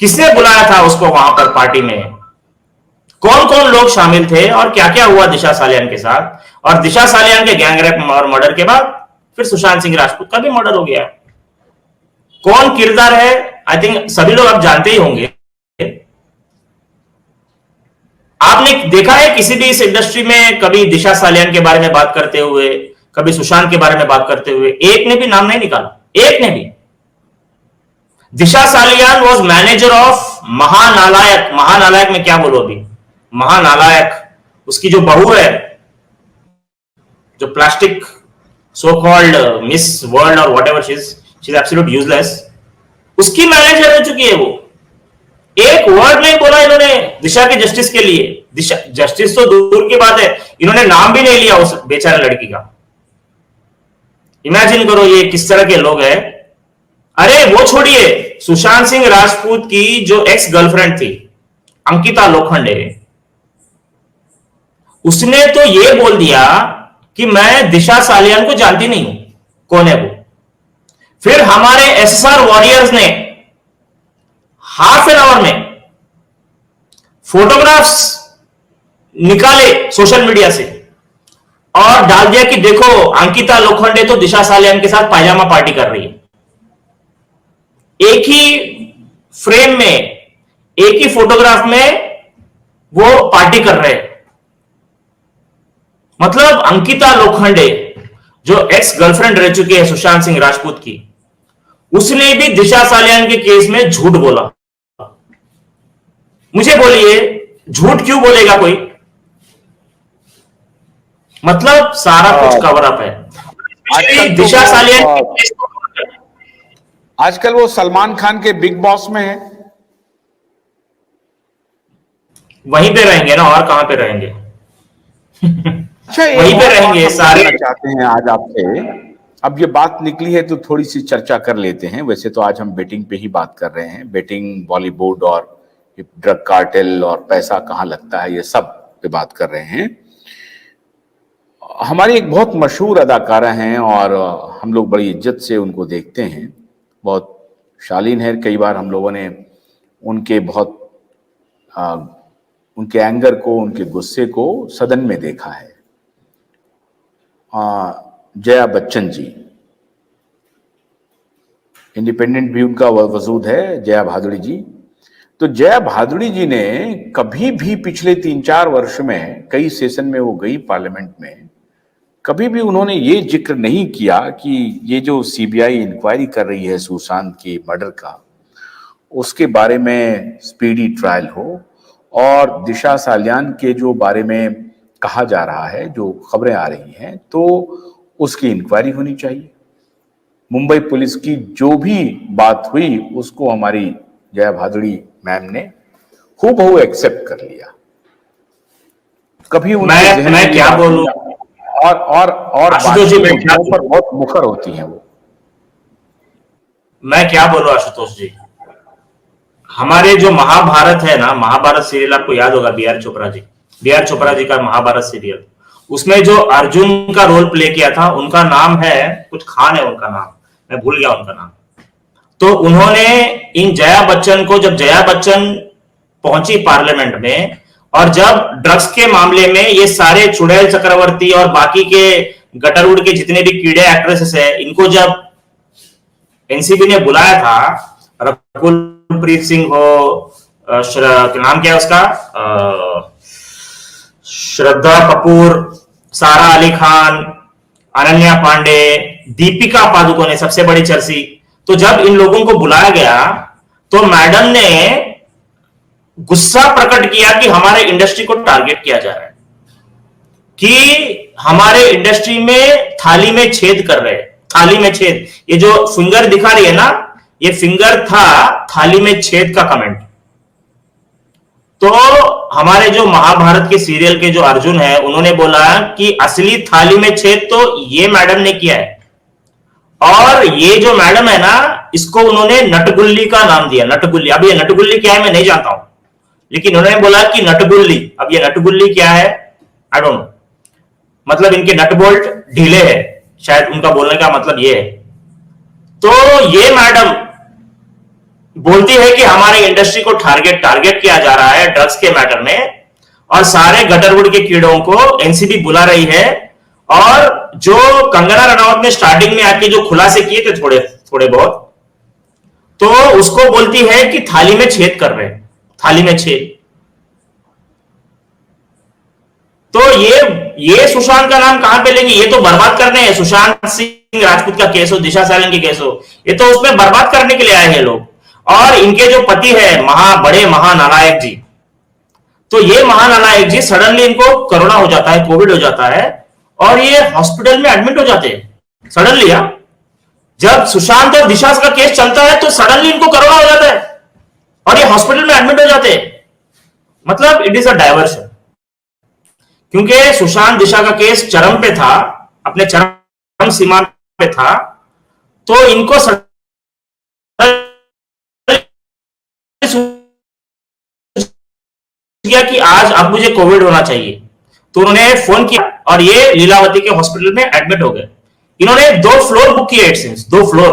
किसने बुलाया था उसको वहां पर पार्टी में, कौन कौन लोग शामिल थे और क्या क्या हुआ दिशा सालियान के साथ। और दिशा सालियान के गैंगरेप और मर्डर के बाद फिर सुशांत सिंह राजपूत का भी मर्डर हो गया। कौन किरदार है, आई थिंक सभी लोग आप जानते ही होंगे। आपने देखा है किसी भी इस इंडस्ट्री में कभी दिशा सालियान के बारे में बात करते हुए, कभी सुशांत के बारे में बात करते हुए एक ने भी नाम नहीं निकाला, एक ने भी। दिशा सालियान वॉज मैनेजर ऑफ महानालायक। महानालायक में क्या बोलो अभी, महानालायक उसकी जो बहू है, जो plastic so called miss world और whatever she is absolute useless, उसकी मैनेजर हो चुकी है वो। एक वर्ड नहीं बोला इन्होंने दिशा के जस्टिस के लिए। दिशा जस्टिस तो दूर की बात है, इन्होंने नाम भी नहीं लिया उस बेचारे लड़की का। इमेजिन करो ये किस तरह के लोग हैं। अरे वो छोड़िए, सुशांत सिंह राजपूत की जो एक्स गर्लफ्रेंड थी अंकिता लोखंडे, उसने तो ये बोल दिया कि मैं दिशा सालियान को जानती नहीं हूं, कौन है वो। फिर हमारे एसएसआर वॉरियर्स ने हाफ एन आवर में फोटोग्राफ्स निकाले सोशल मीडिया से और डाल दिया कि देखो अंकिता लोखंडे तो दिशा सालियान के साथ पायजामा पार्टी कर रही है। एक ही फ्रेम में, एक ही फोटोग्राफ में वो पार्टी कर रहे हैं। मतलब अंकिता लोखंडे जो एक्स गर्लफ्रेंड रह चुकी है सुशांत सिंह राजपूत की, उसने भी दिशा सालियान के केस में झूठ बोला। मुझे बोलिए झूठ क्यों बोलेगा कोई, मतलब सारा कुछ कवर अप है। दिशा सालियान आजकल वो सलमान खान के बिग बॉस में है, वहीं पे रहेंगे ना, और कहां पे रहेंगे। अच्छा वहीं पे रहेंगे सारे। चाहते हैं आज आपसे, अब ये बात निकली है तो थोड़ी सी चर्चा कर लेते हैं। वैसे तो आज हम बेटिंग पे ही बात कर रहे हैं, बेटिंग, बॉलीवुड और ड्रग कार्टेल और पैसा कहाँ लगता है, ये सब पे बात कर रहे हैं। हमारी एक बहुत मशहूर अदाकारा हैं और हम लोग बड़ी इज्जत से उनको देखते हैं, बहुत शालीन है। कई बार हम लोगों ने उनके बहुत उनके एंगर को, उनके गुस्से को सदन में देखा है। जया बच्चन जी, इंडिपेंडेंट भी उनका वजूद है, जया भादुड़ी जी। तो जया भादुड़ी जी ने कभी भी पिछले 3-4 वर्ष में, कई सेशन में वो गई पार्लियामेंट में, कभी भी उन्होंने ये जिक्र नहीं किया कि ये जो सीबीआई इंक्वायरी कर रही है सुशांत के मर्डर का, उसके बारे में स्पीडी ट्रायल हो और दिशा सालियान के जो बारे में कहा जा रहा है, जो खबरें आ रही हैं, तो उसकी इंक्वायरी होनी चाहिए। मुंबई पुलिस की जो भी बात हुई उसको हमारी जया भादुड़ी मैम ने हूबहू एक्सेप्ट कर लिया। कभी मैं क्या बोलूं, और आशुतोष जी मैं क्या पर बहुत मुखर होती हैं वो। मैं क्या बोलूं आशुतोष जी, हमारे जो महाभारत है ना, महाभारत सीरियल आपको याद होगा, बी आर चोपड़ा जी का महाभारत सीरियल, उसमें जो अर्जुन का रोल प्ले किया था, उनका नाम है कुछ खान है उनका नाम, मैं भूल गया उनका नाम। तो उन्होंने इन जया बच्चन को, जब जया बच्चन पहुंची पार्लियामेंट में और जब ड्रग्स के मामले में ये सारे चुड़ैल चक्रवर्ती और बाकी के गटरवुड के जितने भी कीड़े एक्ट्रेसेस है, इनको जब एनसीबी ने बुलाया था, रकुलप्रीत सिंह हो, नाम क्या है उसका, श्रद्धा कपूर, सारा अली खान, अनन्या पांडे, दीपिका पादुकोणे सबसे बड़ी चर्सी, तो जब इन लोगों को बुलाया गया तो मैडम ने गुस्सा प्रकट किया कि हमारे इंडस्ट्री को टारगेट किया जा रहा है, कि हमारे इंडस्ट्री में थाली में छेद कर रहे हैं। थाली में छेद, ये जो फिंगर दिखा रही है ना, ये फिंगर था थाली में छेद का कमेंट। तो हमारे जो महाभारत के सीरियल के जो अर्जुन है, उन्होंने बोला कि असली थाली में छेद तो ये मैडम ने किया है, और ये जो मैडम है ना, इसको उन्होंने नटगुल्ली का नाम दिया, नटगुल्ली। अब ये नटगुल्ली क्या है मैं नहीं जानता हूं, लेकिन उन्होंने बोला कि नटगुल्ली। अब ये नटगुल्ली क्या है आई डोंट नो, मतलब इनके नट बोल्ट ढीले हैं, शायद उनका बोलने का मतलब ये है। तो ये मैडम बोलती है कि हमारे इंडस्ट्री को टारगेट किया जा रहा है ड्रग्स के मैटर में, और सारे गटरवुड के कीड़ों को एनसीबी बुला रही है। और जो कंगना रनौत ने स्टार्टिंग में आके जो खुलासे किए थे थोड़े थोड़े बहुत, तो उसको बोलती है कि थाली में छेद कर रहे हैं, थाली में छेद। तो ये सुशांत का नाम कहां पे लेंगे? ये तो बर्बाद करने हैं। सुशांत सिंह राजपूत का केस हो, दिशा सालन की केस हो, ये तो उसमें बर्बाद करने के लिए आए हैं लोग। और इनके जो पति है बड़े महानालायक जी, तो ये महानालायक जी सडनली इनको कोरोना हो जाता है, कोविड हो जाता है, और ये हॉस्पिटल में एडमिट हो जाते हैं सडनली। जब सुशांत और दिशा का केस चलता है तो सडनली इनको कोरोना हो जाता है और ये हॉस्पिटल में एडमिट हो जाते हैं। मतलब इट इज अ डायवर्शन, क्योंकि सुशांत दिशा का केस चरम पे था, अपने चरम सीमा पे था, तो इनको किया कि आज अब मुझे कोविड होना चाहिए, तो उन्होंने फोन किया और ये लीलावती के हॉस्पिटल में एडमिट हो गए। इन्होंने 2 फ्लोर बुक किए, 2 फ्लोर।